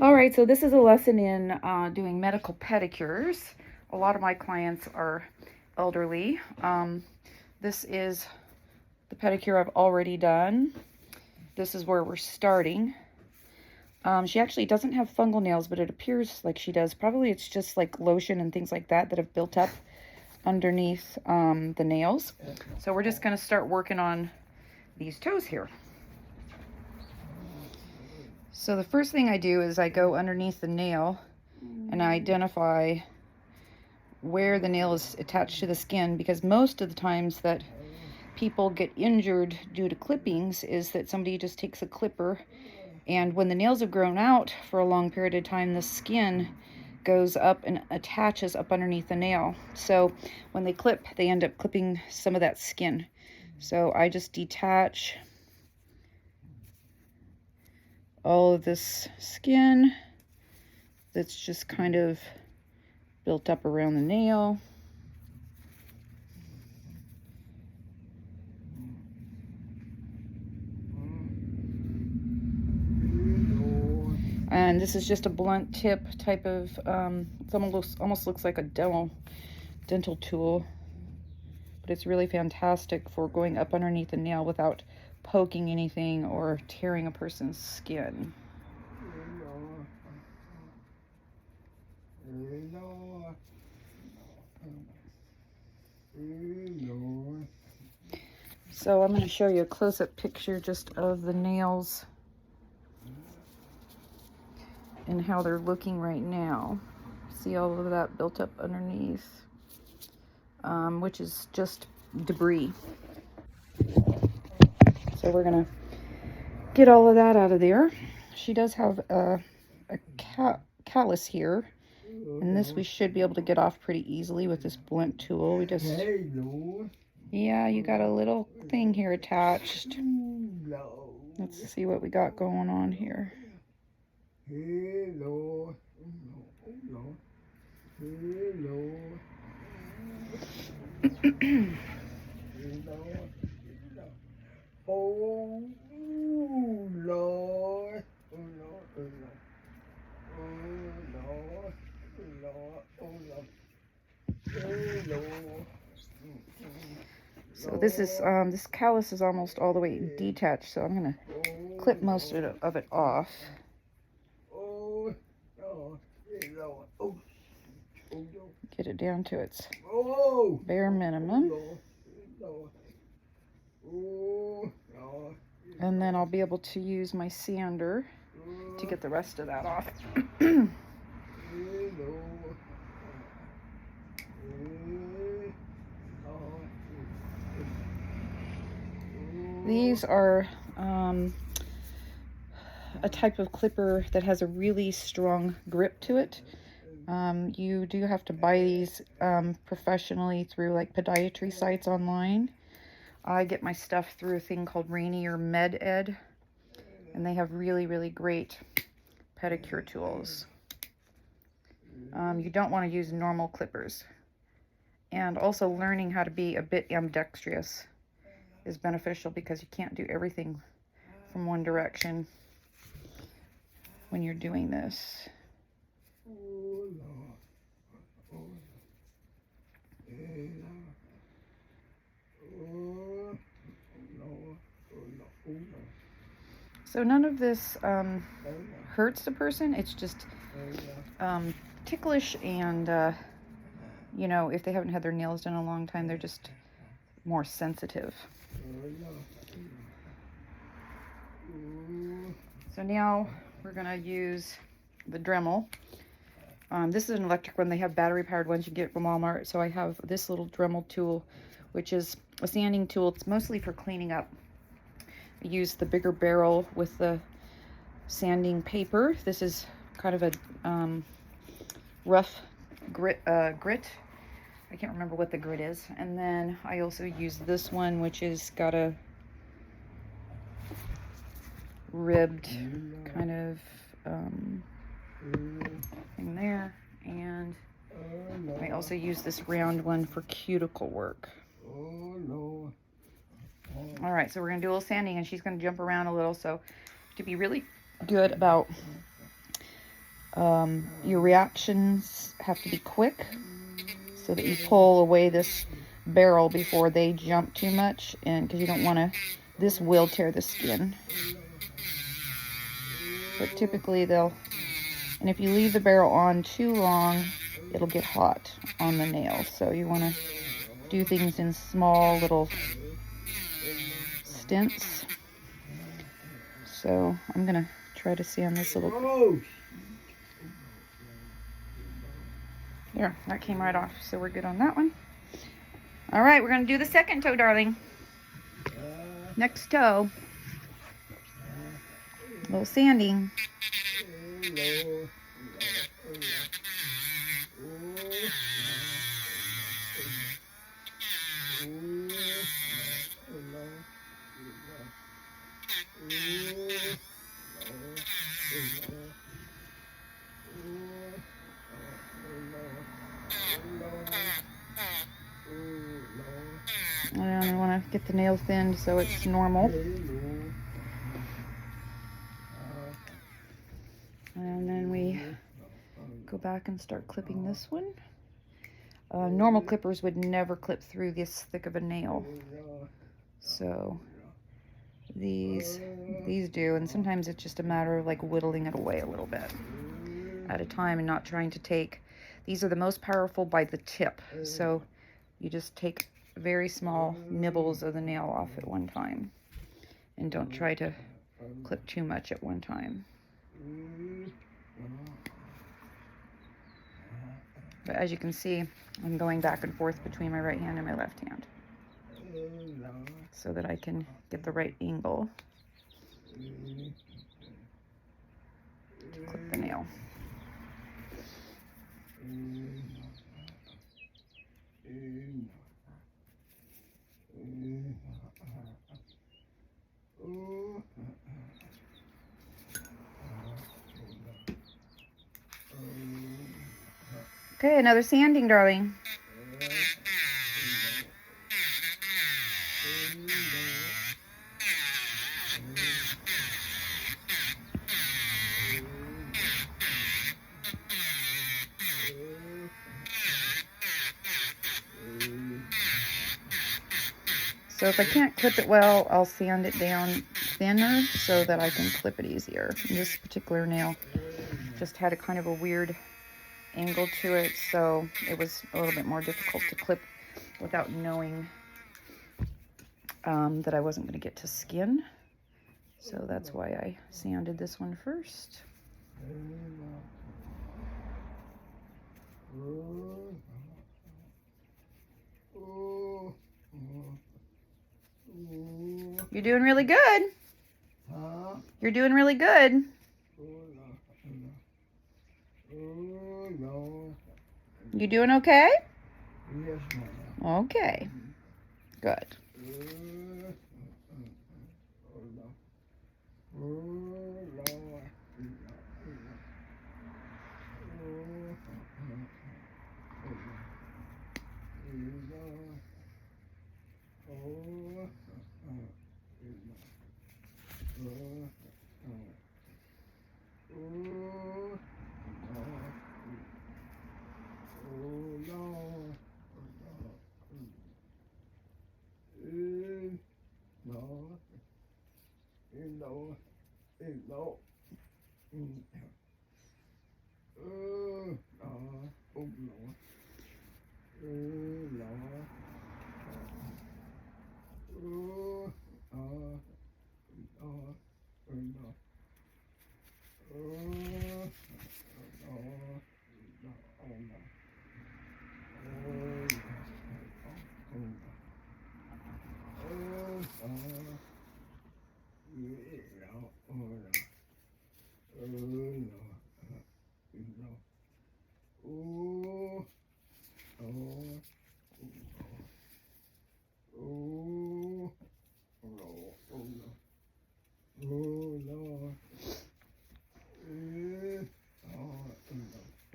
All right, so this is a lesson in doing medical pedicures. A lot of my clients are elderly. This is the pedicure I've already done. This is where we're starting. She actually doesn't have fungal nails, but it appears like she does. Probably it's just like lotion and things like that that have built up underneath the nails. So we're just going to start working on these toes here. So the first thing I do is I go underneath the nail and I identify where the nail is attached to the skin, because most of the times that people get injured due to clippings is that somebody just takes a clipper, and when the nails have grown out for a long period of time, the skin goes up and attaches up underneath the nail. So when they clip, they end up clipping some of that skin. So I just detach all of this skin that's just kind of built up around the nail. And this is just a blunt tip type of, it almost looks like a dental tool, but it's really fantastic for going up underneath the nail without poking anything or tearing a person's skin. So I'm going to show you a close-up picture just of the nails and how they're looking right now. See all of that built up underneath, which is just debris. So we're going to get all of that out of there. She does have a callus here, and this we should be able to get off pretty easily with this blunt tool. We just, yeah, you got a little thing here attached. Let's see what we got going on here. Oh, Lord. Oh, Lord. Oh, Lord. Oh, Lord. So this is this callus is almost all the way detached, so I'm gonna clip most of it off. Get it down to its bare minimum. And then I'll be able to use my sander to get the rest of that off. These are a type of clipper that has a really strong grip to it. You do have to buy these professionally through like podiatry sites online. I get my stuff through a thing called Rainier Med Ed, and they have really, really great pedicure tools. You don't want to use normal clippers. And also learning how to be a bit ambidextrous is beneficial, because you can't do everything from one direction when you're doing this. So none of this hurts the person. It's just ticklish, and you know, if they haven't had their nails done in a long time, they're just more sensitive. So now we're going to use the Dremel. This is an electric one. They have battery powered ones you get from Walmart. So I have this little Dremel tool, which is a sanding tool. It's mostly for cleaning up. I use the bigger barrel with the sanding paper. This is kind of a rough grit. I can't remember what the grit is. And then I also use this one, which is got a ribbed kind of thing there. And I also use this round one for cuticle work. All right, so we're gonna do a little sanding, and she's gonna jump around a little. So to be really good about Your reactions have to be quick so that you pull away this barrel before they jump too much, and because you don't want to, this will tear the skin. But typically they'll, and if you leave the barrel on too long, it'll get hot on the nail. So you want to do things in small little stints. So I'm gonna try to sand this a little. There, that came right off, so we're good on that one. All right, we're gonna do the second toe, darling. Next toe. A little sanding. And I want to get the nail thinned so it's normal. And then we go back and start clipping this one. Normal clippers would never clip through this thick of a nail. So these do, and sometimes it's just a matter of like whittling it away a little bit at a time and not trying to take, these are the most powerful by the tip. So you just take very small nibbles of the nail off at one time and don't try to clip too much at one time. But as you can see, I'm going back and forth between my right hand and my left hand so that I can get the right angle to clip the nail. Okay, another sanding, darling. So if I can't clip it well, I'll sand it down thinner so that I can clip it easier. And this particular nail just had a kind of a weird angle to it, so it was a little bit more difficult to clip without knowing that I wasn't going to get to skin. So that's why I sanded this one first. You're doing really good. You're doing really good. You doing okay? Yes, ma'am. Okay. Good.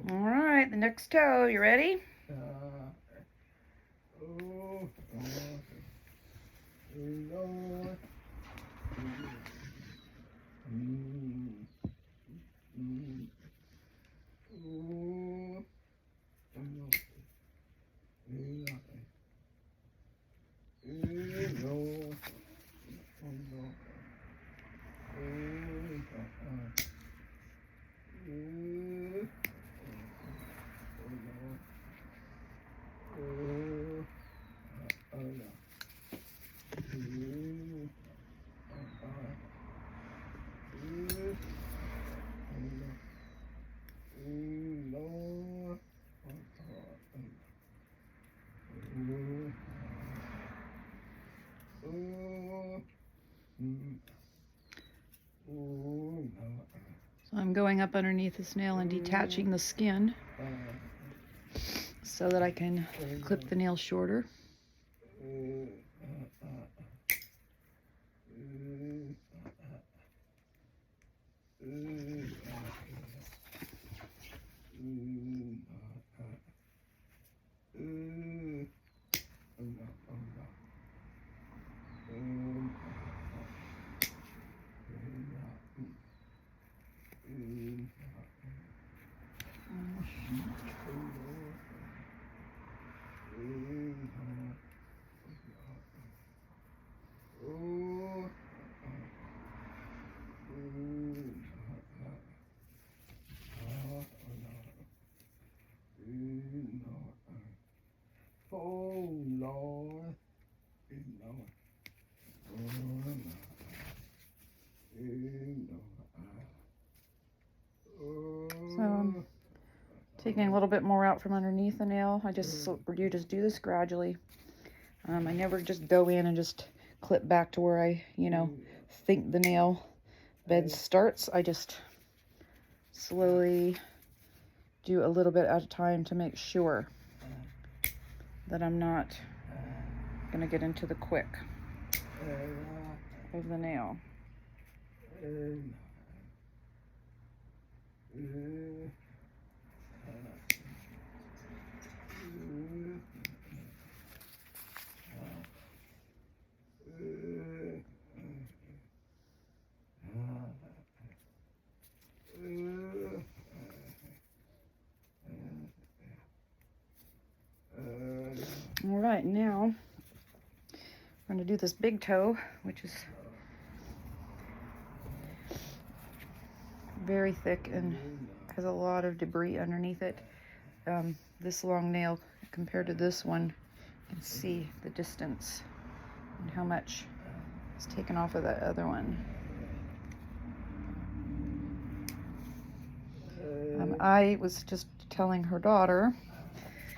All right, the next toe, you ready? So I'm going up underneath this nail and detaching the skin so that I can clip the nail shorter. Oh Lord, So I'm taking a little bit more out from underneath the nail. You just do this gradually. I never just go in and just clip back to where I, think the nail bed starts. I just slowly do a little bit at a time to make sure that I'm not gonna get into the quick of the nail. All right, now we're going to do this big toe, which is very thick and has a lot of debris underneath it. This long nail compared to this one, you can see the distance and how much is taken off of that other one. I was just telling her daughter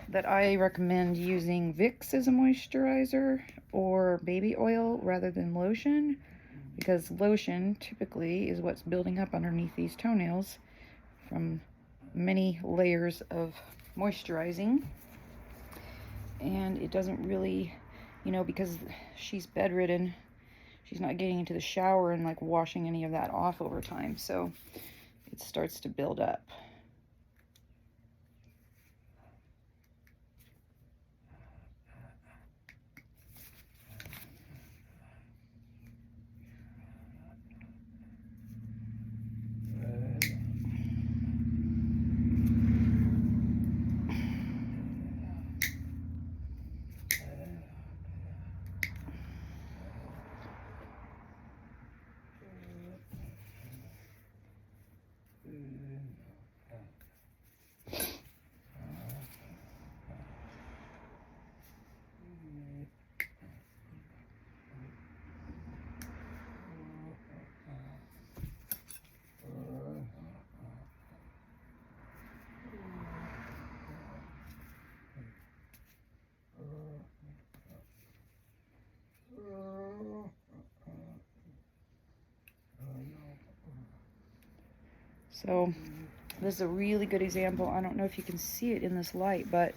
that I recommend using Vicks as a moisturizer or baby oil rather than lotion, because lotion typically is what's building up underneath these toenails from many layers of moisturizing, and it doesn't really, because she's bedridden, she's not getting into the shower and like washing any of that off over time, so it starts to build up. So this is a really good example. I don't know if you can see it in this light, but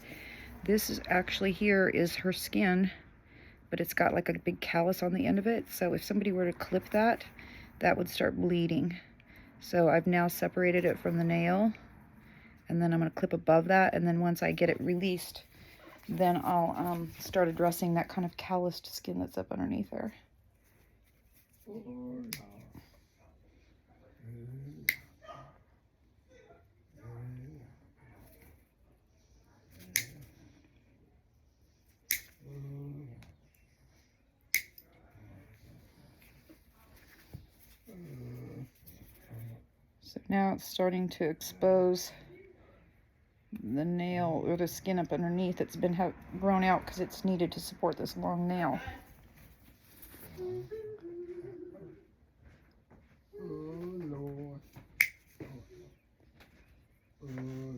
this is actually, here is her skin, but it's got like a big callus on the end of it. So if somebody were to clip that, that would start bleeding. So I've now separated it from the nail, and then I'm going to clip above that, and then once I get it released, then I'll start addressing that kind of calloused skin that's up underneath her. So now it's starting to expose the nail or the skin up underneath. It's been grown out because it's needed to support this long nail. Oh Lord. Oh no.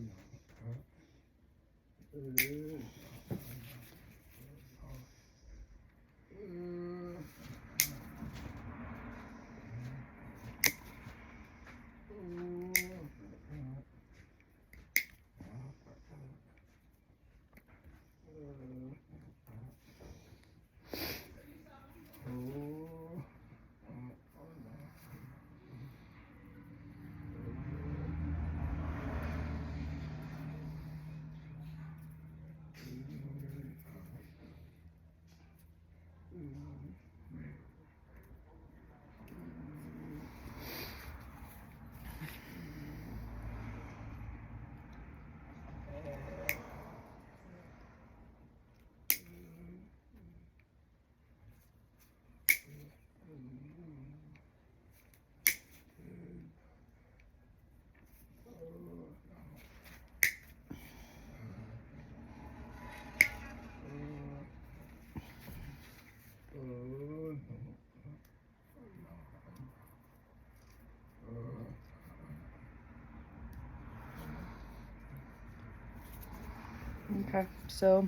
Okay, so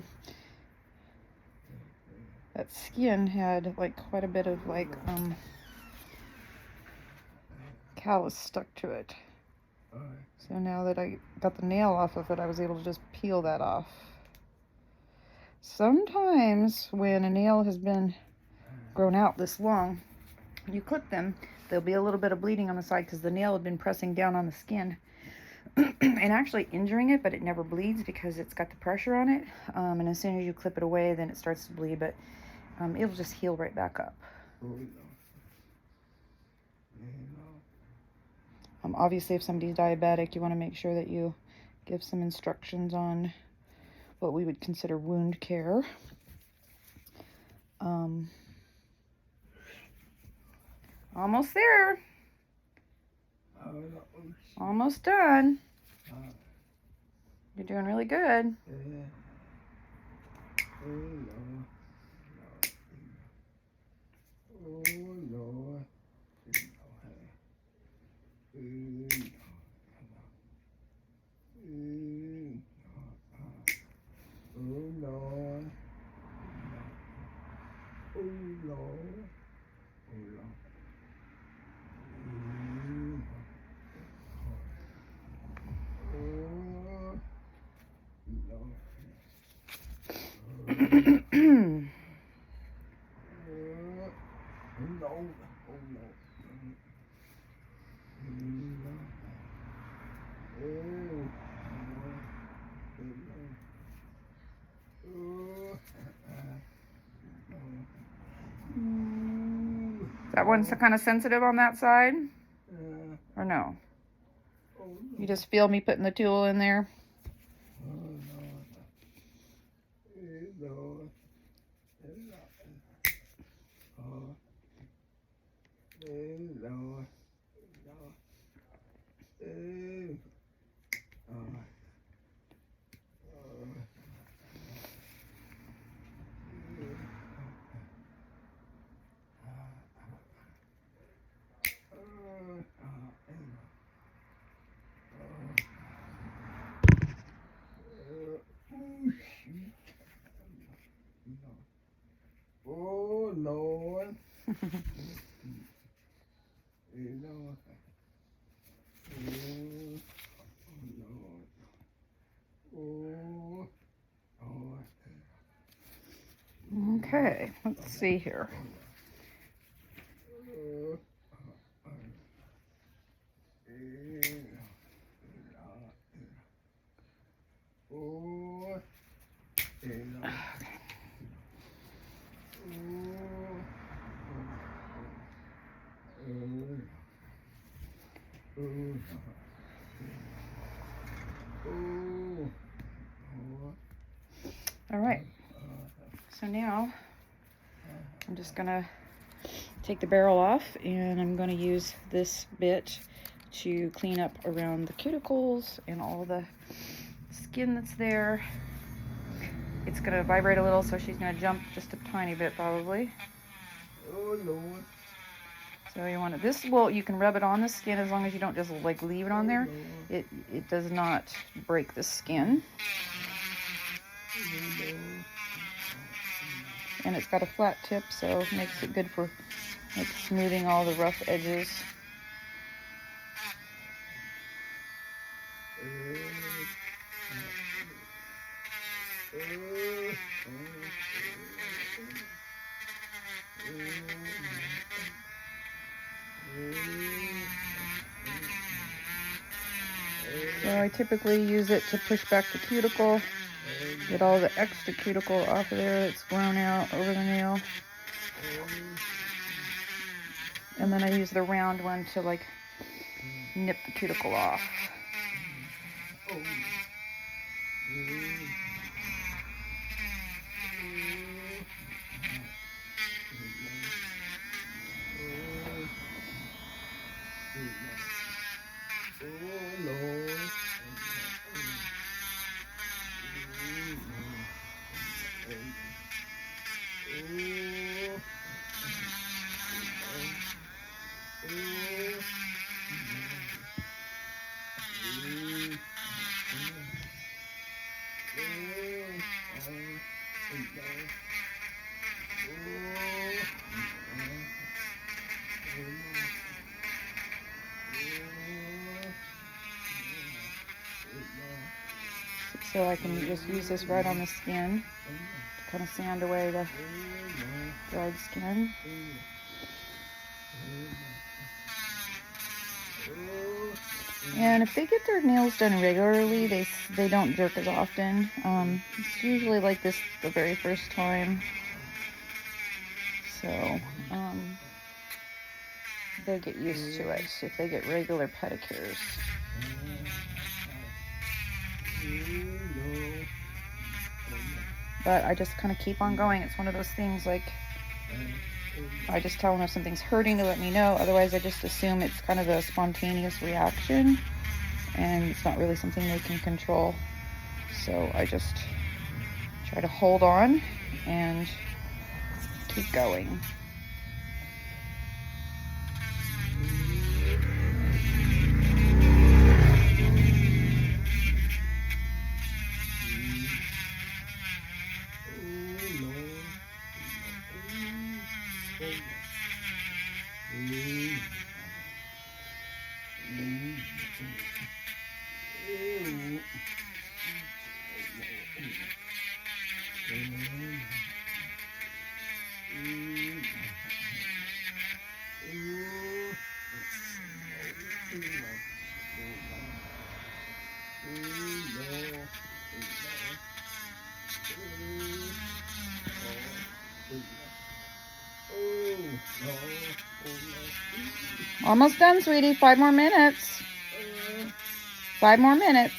that skin had like quite a bit of like callus stuck to it. So now that I got the nail off of it, I was able to just peel that off. Sometimes when a nail has been grown out this long, you clip them, there'll be a little bit of bleeding on the side because the nail had been pressing down on the skin and actually injuring it, but it never bleeds because it's got the pressure on it. And as soon as you clip it away, then it starts to bleed, but it'll just heal right back up. Obviously, if somebody's diabetic, you want to make sure that you give some instructions on what we would consider wound care. Almost there. Almost done. You're doing really good. That one's kind of sensitive on that side? Or no? You just feel me putting the tool in there? Oh Lord. Okay, let's see here. All right, so now I'm just gonna take the barrel off and I'm gonna use this bit to clean up around the cuticles and all the skin that's there. It's gonna vibrate a little, so she's gonna jump just a tiny bit probably. Oh Lord. So you want it this, well, you can rub it on the skin as long as you don't just like leave it on there. It does not break the skin. And it's got a flat tip, so it makes it good for like smoothing all the rough edges. So I typically use it to push back the cuticle, get all the extra cuticle off of there that's grown out over the nail. And then I use the round one to like nip the cuticle off. So I can just use this right on the skin to kind of sand away the dried skin. And if they get their nails done regularly, they don't jerk as often. It's usually like this the very first time. So they get used to it if they get regular pedicures. But I just kind of keep on going. It's one of those things like I just tell them if something's hurting to let me know. Otherwise, I just assume it's kind of a spontaneous reaction and it's not really something they can control. So I just try to hold on and keep going. Almost done, sweetie. 5 more minutes. 5 more minutes.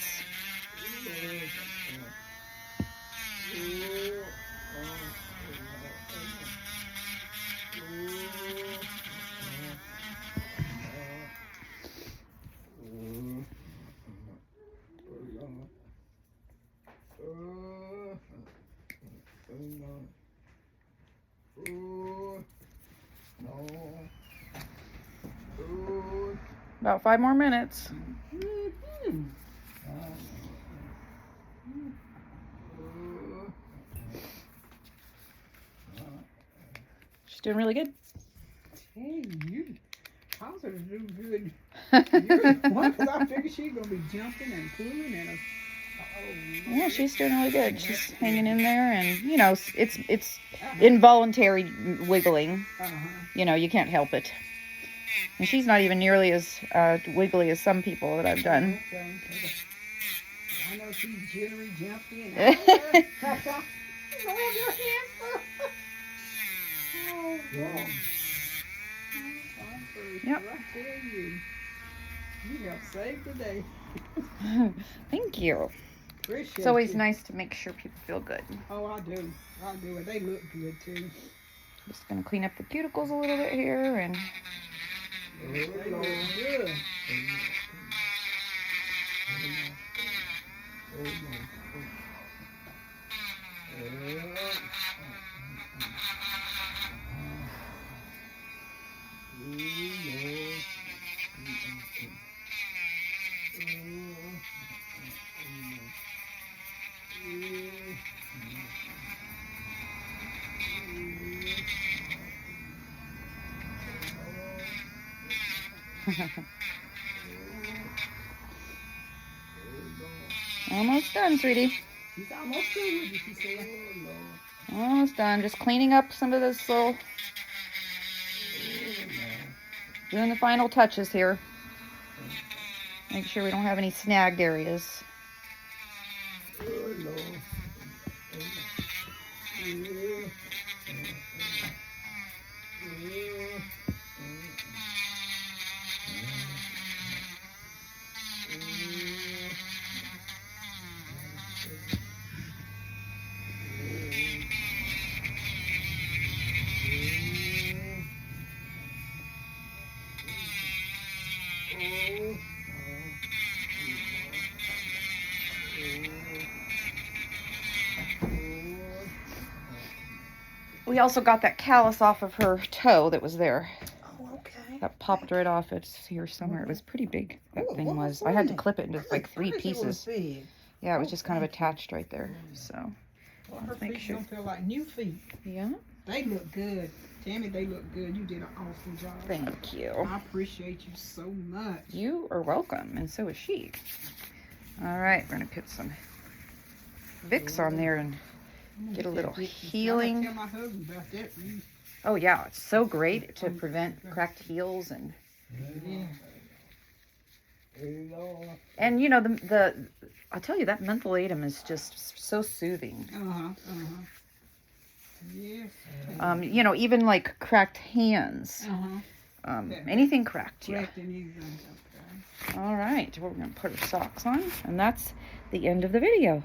About 5 more minutes. She's doing really good. Hey, you paws are doing good. You're the one, 'cause I figured she's gonna be jumping and pulling and Yeah, she's doing really good. She's hanging in there, and you know, it's involuntary wiggling. You know, you can't help it. And she's not even nearly as wiggly as some people that I've done. I know she's jittery, jumpy, and Yep. You have saved the day. Thank you. Appreciate It's always you. nice to make sure people feel good. Oh, I do. I do. And they look good too. Just gonna clean up the cuticles a little bit here and They look good. Almost done, sweetie. He's almost done with it, she said. Almost done. Just cleaning up some of this little... Doing the final touches here. Make sure we don't have any snagged areas. We also got that callus off of her toe that was there. Oh, okay. That popped right off. It's here somewhere. It was pretty big, that Ooh, thing what was. was I had to that? clip it into like 3 It was pieces. big. Yeah, it was just kind of thank you. attached right there. So, Well, her Make feet sure. don't feel like new feet. yeah. They look good. Tammy, they look good. You did an awesome job. Thank you. I appreciate you so much. You are welcome, and so is she. All right, we're going to put some Vicks on there and get a little healing. I tell my husband about that. Oh yeah, it's so great to prevent cracked heels Yeah. and you know the I'll tell you that mentholatum is just so soothing. Yes. You know, even like cracked hands, anything cracked. Yeah. Correct anything. Okay. All right, well, we're gonna put our socks on, and that's the end of the video.